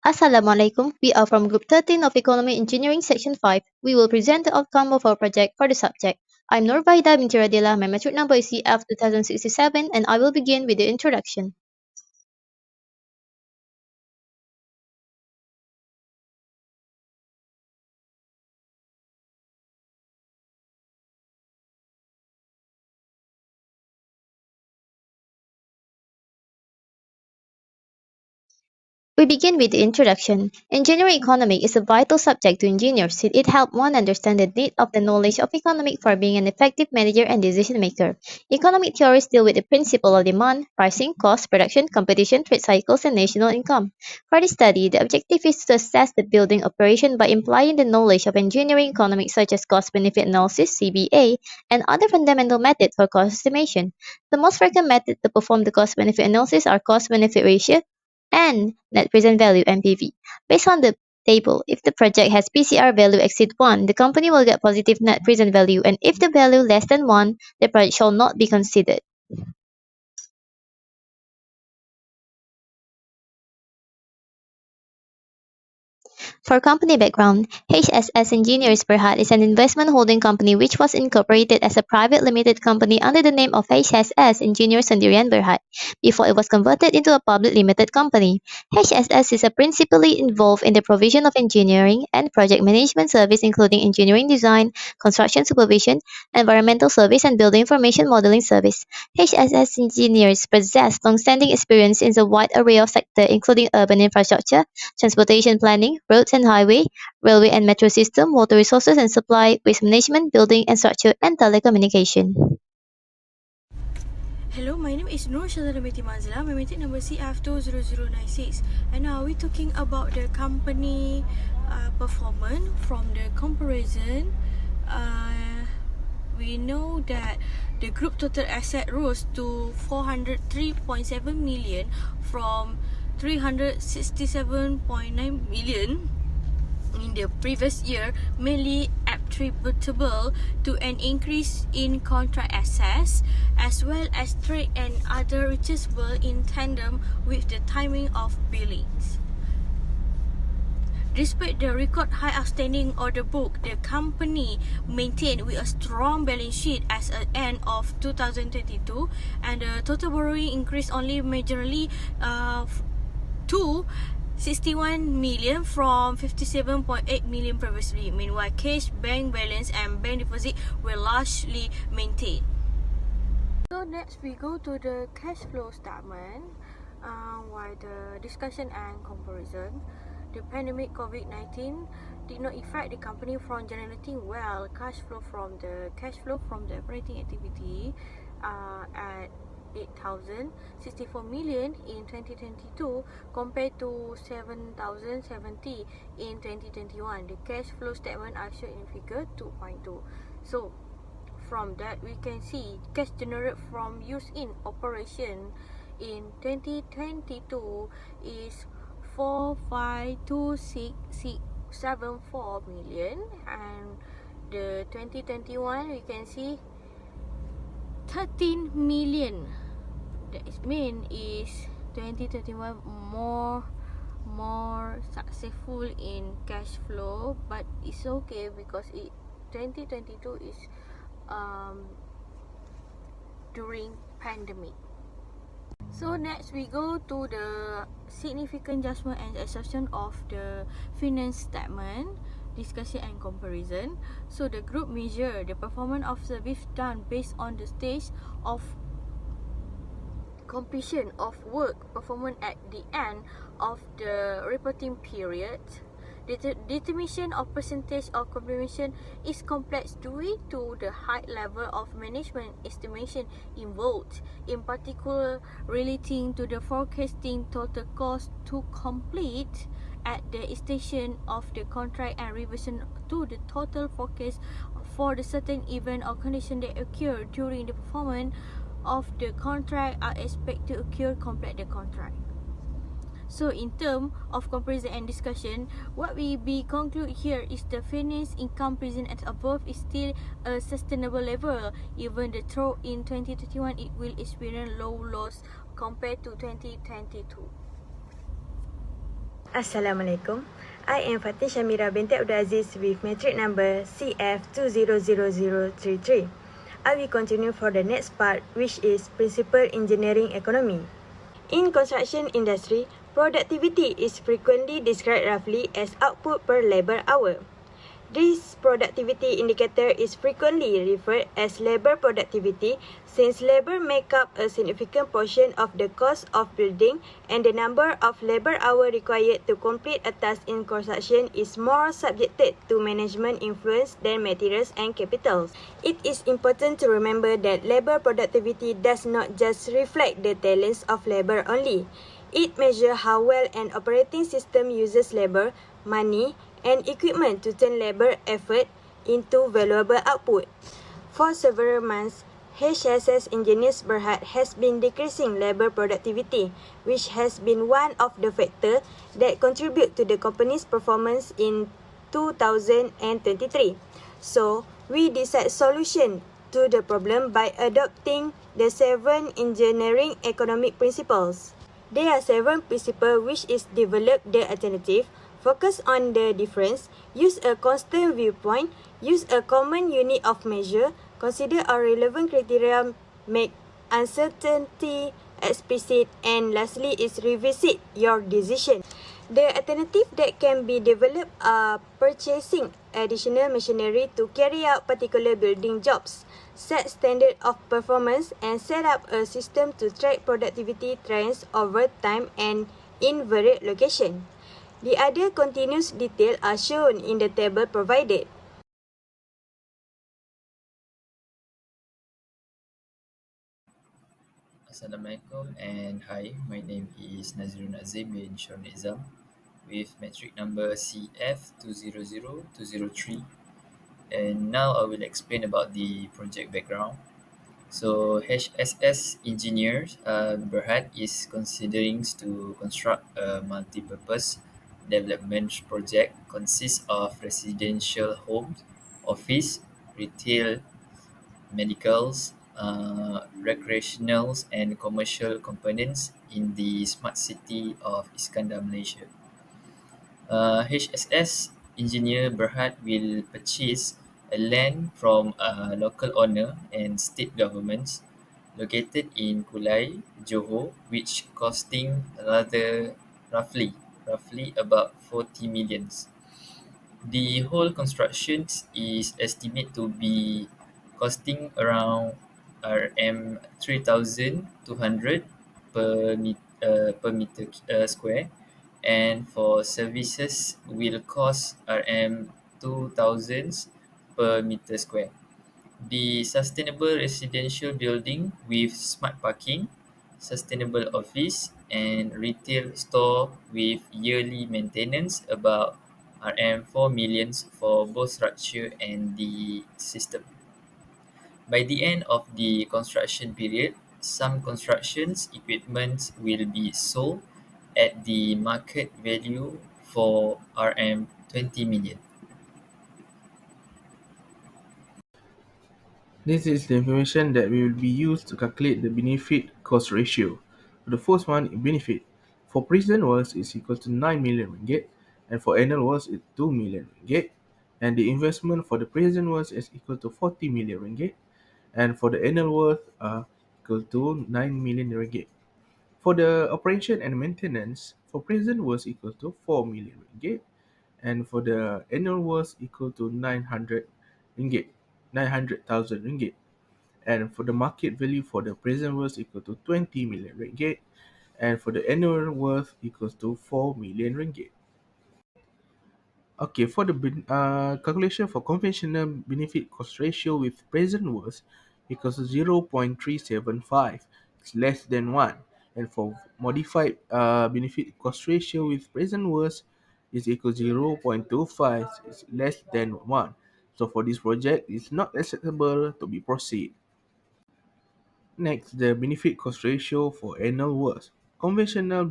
Assalamualaikum. We are from Group 13 of Economy Engineering Section 5. We will present the outcome of our project for the subject. I'm Nurbaida binti Radila. My metric number is CF 2067 and I will begin with the introduction. We begin with the introduction. Engineering economics is a vital subject to engineers since it helps one understand the need of the knowledge of economics for being an effective manager and decision maker. Economic theories deal with the principle of demand, pricing, cost, production, competition, trade cycles, and national income. For this study, the objective is to assess the building operation by implying the knowledge of engineering economics such as cost-benefit analysis (CBA) and other fundamental methods for cost estimation. The most frequent methods to perform the cost-benefit analysis are cost-benefit ratio and net present value (NPV). Based on the table, if the project has PCR value exceed 1, the company will get positive net present value, and if the value less than 1, the project shall not be considered. For company background, HSS Engineers Berhad is an investment holding company which was incorporated as a private limited company under the name of HSS Engineers Sendirian Berhad before it was converted into a public limited company. HSS is principally involved in the provision of engineering and project management service including engineering design, construction supervision, environmental service and building information modeling service. HSS engineers possess long-standing experience in a wide array of sectors including urban infrastructure, transportation planning, roads and highway, railway and metro system, water resources and supply, waste management, building and structure, and telecommunication. Hello, my name is Nur Shazana Binti Manzila. My meeting number CF20096. And now we're talking about the company performance from the comparison. We know that the group total asset rose to 403.7 million from 367.9 million in the previous year, mainly attributable to an increase in contract assets as well as trade and other receivable in tandem with the timing of billings. Despite the record high outstanding order book, the company maintained with a strong balance sheet as at end of 2022, and the total borrowing increased only majorly to 61 million from 57.8 million previously. Meanwhile, cash, bank balance and bank deposit were largely maintained. So next we go to the cash flow statement. While the discussion and comparison, the pandemic COVID-19 did not affect the company from generating cash flow from the operating activity at 8,064 million in 2022 compared to 7,070 in 2021. The cash flow statement are shown in figure 2.2. So from that we can see cash generated from use in operation in 2022 is 4526674 million, and the 2021 we can see 13 million. That is mean is 2021 more successful in cash flow, but it's okay because 2022 is during pandemic. So next we go to the significant adjustment and exception of the finance statement, discussion and comparison. So the group measure the performance of service done based on the stage of completion of work performance at the end of the reporting period. The determination of percentage of completion is complex due to the high level of management estimation involved, in particular relating to the forecasting total cost to complete at the extension of the contract and revision to the total forecast for the certain event or condition that occur during the performance of the contract are expected to occur complete the contract. So in terms of comparison and discussion, what we be conclude here is the finance income present as above is still a sustainable level. Even though in 2021 it will experience low loss compared to 2022. Assalamualaikum. I am Fatin Shamira binti Abdul Aziz with metric number CF200033. I will continue for the next part, which is Principal Engineering Economy. In construction industry, productivity is frequently described roughly as output per labor hour. This productivity indicator is frequently referred as labor productivity since labor make up a significant portion of the cost of building and the number of labor hours required to complete a task in construction is more subjected to management influence than materials and capitals. It is important to remember that labor productivity does not just reflect the talents of labor only. It measures how well an operating system uses labor, money, and equipment to turn labor effort into valuable output. For several months, HSS Engineers Berhad has been decreasing labor productivity, which has been one of the factors that contribute to the company's performance in 2023. So, we decide solution to the problem by adopting the 7 engineering economic principles. There are 7 principles which is develop the alternative, focus on the difference, use a constant viewpoint, use a common unit of measure, consider a relevant criteria, make uncertainty explicit, and lastly is revisit your decision. The alternative that can be developed are purchasing additional machinery to carry out particular building jobs, set standard of performance, and set up a system to track productivity trends over time and in varied locations. The other continuous details are shown in the table provided. Assalamualaikum and hi, my name is Nazirun Azim bin Sharon Nizam with metric number CF200203, and now I will explain about the project background. So HSS Engineers Berhad is considering to construct a multi-purpose development project consists of residential homes, office, retail, medicals, recreationals and commercial components in the smart city of Iskandar, Malaysia. HSS engineer Berhad will purchase a land from a local owner and state governments located in Kulai, Johor, which costing rather roughly about 40 millions. The whole construction is estimated to be costing around RM 3,200 per meter square, and for services will cost RM 2,000 per meter square. The sustainable residential building with smart parking, sustainable office and retail store with yearly maintenance about RM 4 millions for both structure and the system. By the end of the construction period, some constructions equipment will be sold at the market value for RM 20 million. This is the information that will be used to calculate the benefit cost ratio. The first one, benefit for present works is equal to 9 million ringgit, and for annual works is 2 million ringgit, and the investment for the present works is equal to 40 million ringgit, and for the annual work equal to 9 million ringgit. For the operation and maintenance, for present works equal to 4 million ringgit, and for the annual works equal to 900 ringgit, 900,000 ringgit. And for the market value for the present worth equal to 20 million ringgit, and for the annual worth equals to 4 million ringgit. Okay, for the calculation for conventional benefit cost ratio with present worth equals to 0.375, it's less than 1. And for modified benefit cost ratio with present worth is equal to 0.25, it's less than 1. So for this project, it's not acceptable to be proceed. Next, the benefit cost ratio for annual worth. Conventional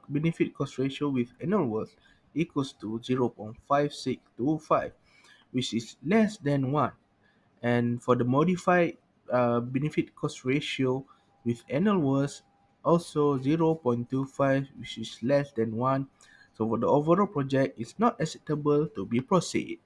benefit cost ratio with annual worth equals to 0.5625, which is less than 1. And for the modified benefit cost ratio with annual worth, also 0.25, which is less than 1. So for the overall project, it's not acceptable to be proceed.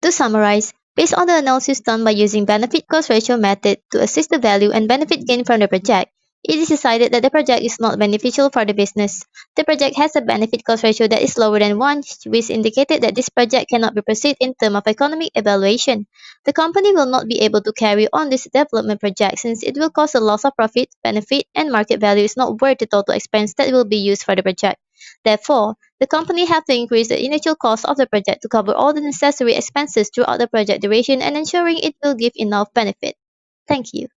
To summarize, based on the analysis done by using benefit cost ratio method to assess the value and benefit gain from the project, it is decided that the project is not beneficial for the business. The project has a benefit cost ratio that is lower than 1, which indicated that this project cannot be proceeded in terms of economic evaluation. The company will not be able to carry on this development project since it will cause a loss of profit, benefit, and market value is not worth the total expense that will be used for the project. Therefore, the company have to increase the initial cost of the project to cover all the necessary expenses throughout the project duration and ensuring it will give enough benefit. Thank you.